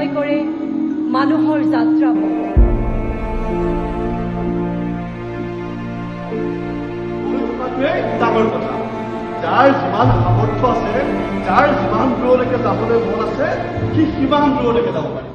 নিৰ্ণয় কৰে মানুহৰ যাত্ৰাপথ। ডাঙৰ কথা, যাৰ যিমান সামৰ্থ্য আছে, যাৰ যিমান দূৰলৈকে যাবলৈ মন আছে, সি সিমান দূৰলৈকে যাব পাৰে।